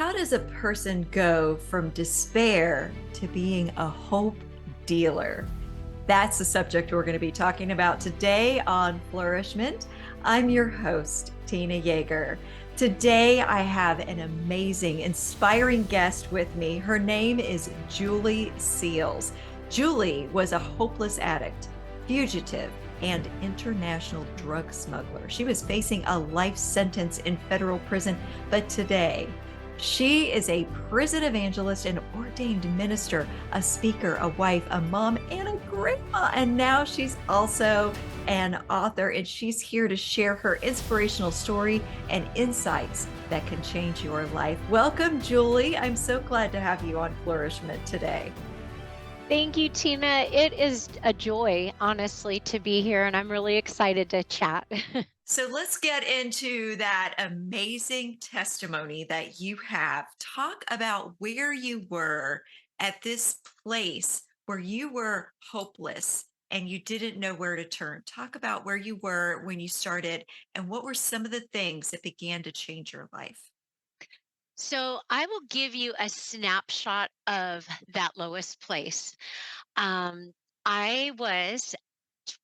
How does a person go from despair to being a hope dealer? That's the subject we're going to be talking about today on Flourish-Meant. I'm your host, Tina Yeager. Today, I have an amazing, inspiring guest with me. Her name is Julie Seals. Julie was a hopeless addict, fugitive, and international drug smuggler. She was facing a life sentence in federal prison, but today, she is a prison evangelist and ordained minister, a speaker, a wife, a mom, and a grandma. And now she's also an author, and she's here to share her inspirational story and insights that can change your life. Welcome, Julie. I'm so glad to have you on Flourishment today. Thank you, Tina. It is a joy, honestly, to be here, and I'm really excited to chat. So let's get into that amazing testimony that you have. Talk about where you were at this place where you were hopeless and you didn't know where to turn. Talk about where you were when you started and what were some of the things that began to change your life. So, I will give you a snapshot of that lowest place. Um, I was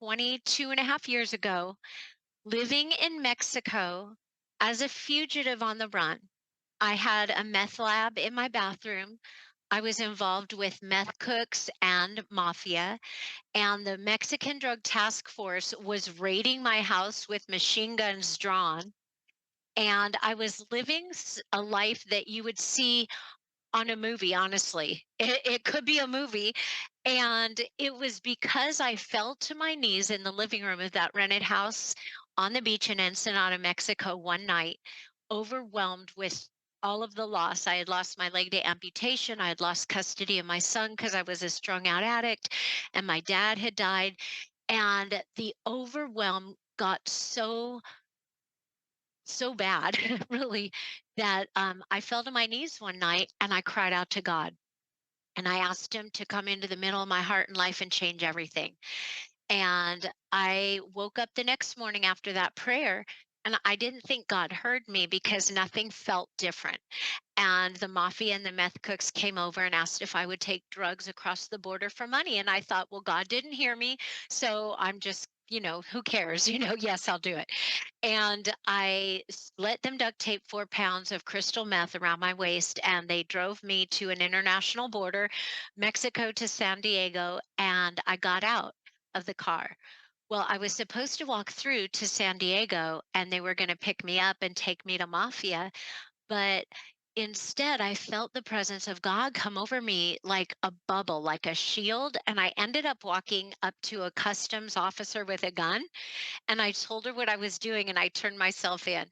22 and a half years ago living in Mexico as a fugitive on the run. I had a meth lab in my bathroom. I was involved with meth cooks and mafia. And the Mexican Drug Task Force was raiding my house with machine guns drawn. And I was living a life that you would see on a movie, honestly. It could be a movie. And it was because I fell to my knees in the living room of that rented house on the beach in Ensenada, Mexico one night, overwhelmed with all of the loss. I had lost my leg to amputation. I had lost custody of my son because I was a strung out addict, and my dad had died. And the overwhelm got so bad, really, that I fell to my knees one night and I cried out to God. And I asked him to come into the middle of my heart and life and change everything. And I woke up the next morning after that prayer, and I didn't think God heard me because nothing felt different. And the mafia and the meth cooks came over and asked if I would take drugs across the border for money. And I thought, well, God didn't hear me. So I'm just, who cares? Yes, I'll do it. And let them duct tape 4 pounds of crystal meth around my waist, and they drove me to an international border, Mexico to San Diego, and I got out of the car. Well, I was supposed to walk through to San Diego, and they were going to pick me up and take me to Mafia, but instead I felt the presence of God come over me like a bubble, like a shield, and I ended up walking up to a customs officer with a gun, and I told her what I was doing and I turned myself in.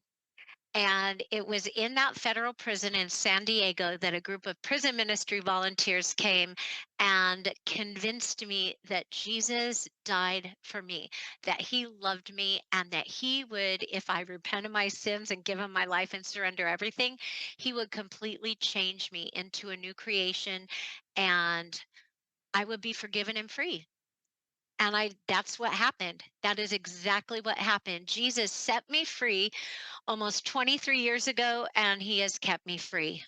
And it was in that federal prison in San Diego that a group of prison ministry volunteers came and convinced me that Jesus died for me, that he loved me, and that he would, if I repent of my sins and give him my life and surrender everything, he would completely change me into a new creation, and I would be forgiven and free. And that's what happened. That is exactly what happened. Jesus set me free almost 23 years ago, and he has kept me free.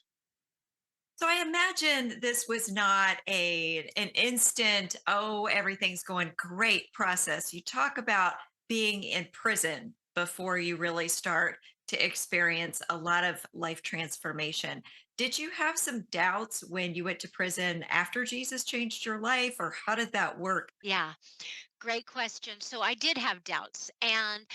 So I imagine this was not an instant, oh, everything's going great process. You talk about being in prison before you really start to experience a lot of life transformation. Did you have some doubts when you went to prison after Jesus changed your life, or how did that work? Yeah, great question. So I did have doubts. And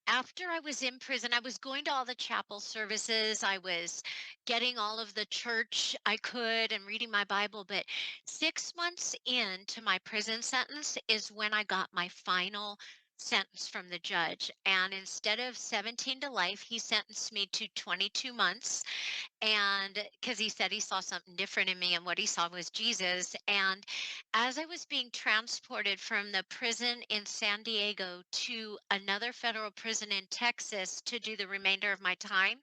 after I was in prison, I was going to all the chapel services. I was getting all of the church I could and reading my Bible. But 6 months into my prison sentence is when I got my final sentence from the judge. And instead of 17 to life, he sentenced me to 22 months. And because he said he saw something different in me, and what he saw was Jesus. And as I was being transported from the prison in San Diego to another federal prison in Texas to do the remainder of my time,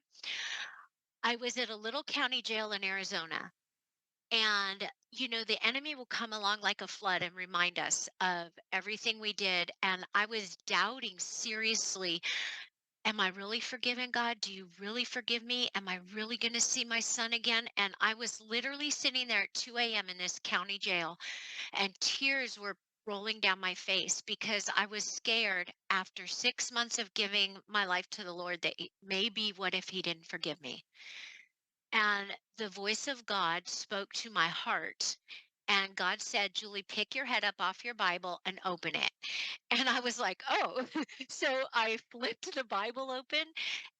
I was at a little county jail in Arizona. And, the enemy will come along like a flood and remind us of everything we did. And I was doubting seriously, Am I really forgiven, God? Do you really forgive me? Am I really going to see my son again? And I was literally sitting there at 2 a.m. in this county jail, and tears were rolling down my face because I was scared after 6 months of giving my life to the Lord that maybe what if he didn't forgive me? And the voice of God spoke to my heart. And God said, Julie, pick your head up off your Bible and open it. And I was like, oh. So I flipped the Bible open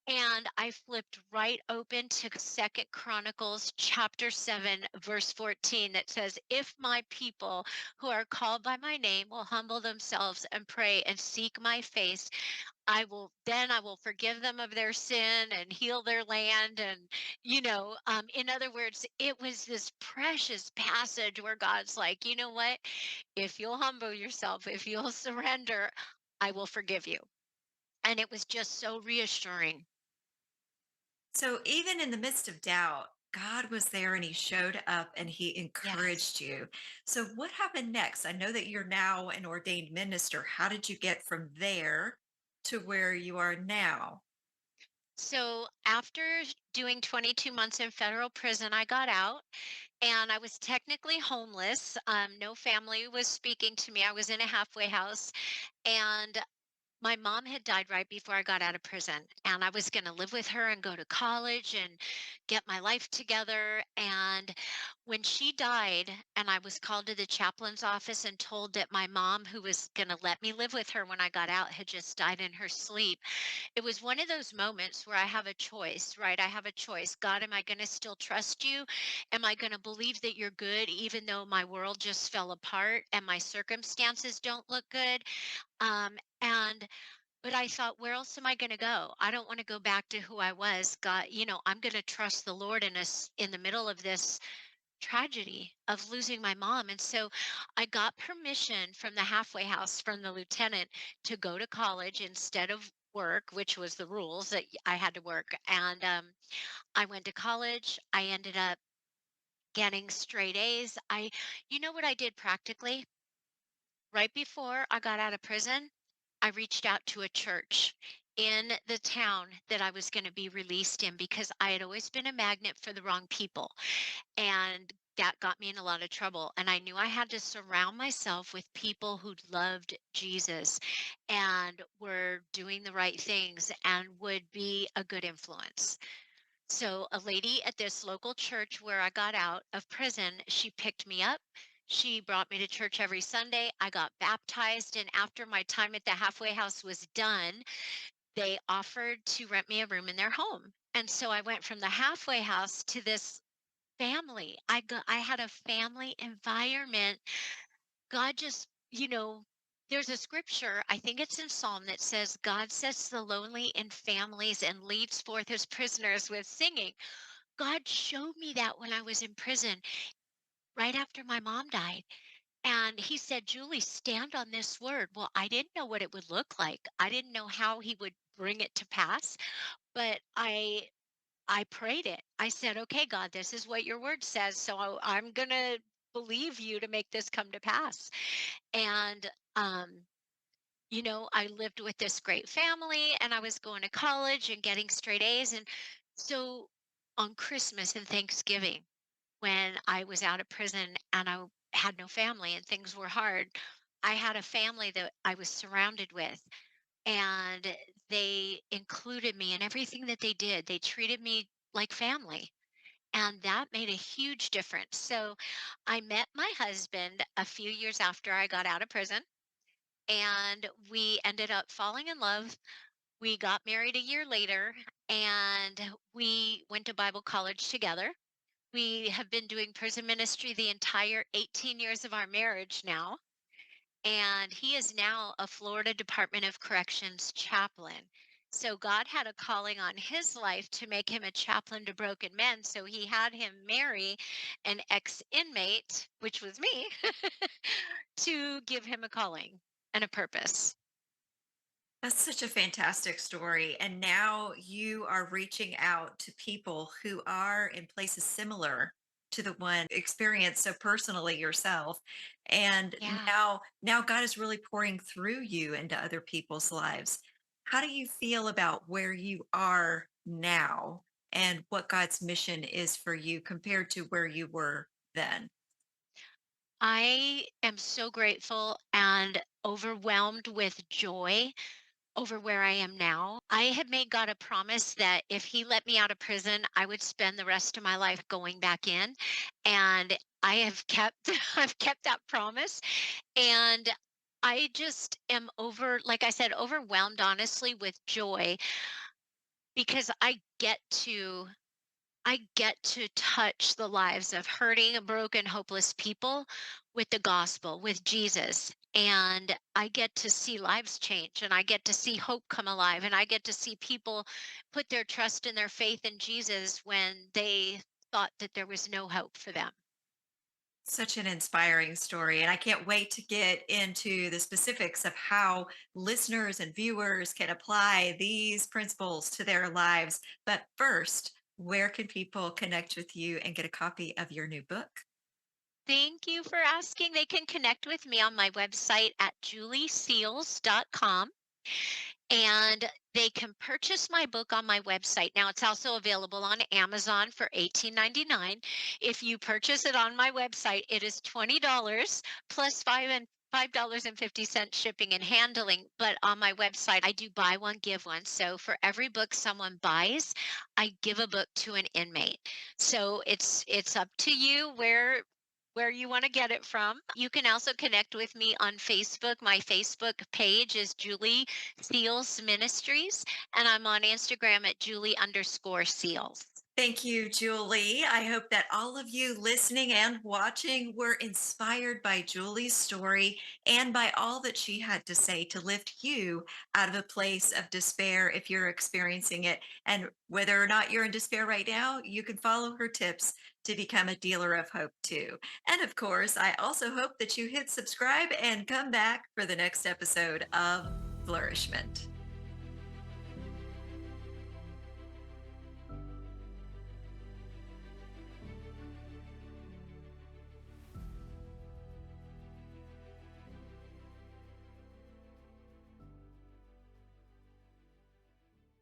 and I flipped right open to Second Chronicles chapter 7, verse 14, that says, if my people who are called by my name will humble themselves and pray and seek my face, I will forgive them of their sin and heal their land. And, in other words, it was this precious passage where God's like, you know what? If you'll humble yourself, if you'll surrender, I will forgive you. And it was just so reassuring. So even in the midst of doubt, God was there and he showed up and he Yes. encouraged you. So what happened next? I know that you're now an ordained minister. How did you get from there to where you are now? So after doing 22 months in federal prison, I got out and I was technically homeless. No family was speaking to me. I was in a halfway house, and my mom had died right before I got out of prison. And I was going to live with her and go to college and get my life together. And when she died, and I was called to the chaplain's office and told that my mom, who was going to let me live with her when I got out, had just died in her sleep, it was one of those moments where I have a choice, right? I have a choice. God, am I going to still trust you? Am I going to believe that you're good, even though my world just fell apart and my circumstances don't look good? And but I thought, where else am I going to go? I don't want to go back to who I was. God, I'm going to trust the Lord in the middle of this tragedy of losing my mom. And so I got permission from the halfway house from the lieutenant to go to college instead of work, which was the rules that I had to work. And I went to college. I ended up getting straight A's. You know what I did practically? Right before I got out of prison, I reached out to a church in the town that I was going to be released in because I had always been a magnet for the wrong people. And that got me in a lot of trouble. And I knew I had to surround myself with people who loved Jesus and were doing the right things and would be a good influence. So, a lady at this local church where I got out of prison, she picked me up. She brought me to church every Sunday. I got baptized. And after my time at the halfway house was done, they offered to rent me a room in their home. And so I went from the halfway house to this family. I had a family environment. God just, there's a scripture, I think it's in Psalm, that says, God sets the lonely in families and leads forth his prisoners with singing. God showed me that when I was in prison, right after my mom died. And he said, Julie, stand on this word. Well, I didn't know what it would look like. I didn't know how he would bring it to pass, but I prayed it. I said, okay, God, this is what your word says. So I'm going to believe you to make this come to pass. And, I lived with this great family and I was going to college and getting straight A's. And so on Christmas and Thanksgiving, when I was out of prison and I had no family and things were hard, I had a family that I was surrounded with, and they included me in everything that they did. They treated me like family. And that made a huge difference. So I met my husband a few years after I got out of prison, and we ended up falling in love. We got married a year later, and we went to Bible college together. We have been doing prison ministry the entire 18 years of our marriage now, and he is now a Florida Department of Corrections chaplain. So God had a calling on his life to make him a chaplain to broken men. So he had him marry an ex-inmate, which was me, to give him a calling and a purpose. That's such a fantastic story. And now you are reaching out to people who are in places similar to the one experienced so personally yourself. And Yeah. now God is really pouring through you into other people's lives. How do you feel about where you are now and what God's mission is for you compared to where you were then? I am so grateful and overwhelmed with joy over where I am now. I had made God a promise that if He let me out of prison, I would spend the rest of my life going back in. And I have kept I've kept that promise. And I just am like I said, overwhelmed honestly with joy because I get to touch the lives of hurting, broken, hopeless people with the gospel, with Jesus. And I get to see lives change and I get to see hope come alive and I get to see people put their trust and their faith in Jesus when they thought that there was no hope for them. Such an inspiring story. And I can't wait to get into the specifics of how listeners and viewers can apply these principles to their lives. But first, where can people connect with you and get a copy of your new book? Thank you for asking. They can connect with me on my website at julieseals.com. And they can purchase my book on my website. Now it's also available on Amazon for $18.99. If you purchase it on my website, it is $20 plus $5.50 shipping and handling. But on my website, I do buy one, give one. So for every book someone buys, I give a book to an inmate. So it's up to you where you want to get it from. You can also connect with me on Facebook. My Facebook page is Julie Seals Ministries, and I'm on Instagram at Julie_Seals. Thank you, Julie. I hope that all of you listening and watching were inspired by Julie's story and by all that she had to say to lift you out of a place of despair if you're experiencing it. And whether or not you're in despair right now, you can follow her tips to become a dealer of hope too. And of course, I also hope that you hit subscribe and come back for the next episode of Flourishment.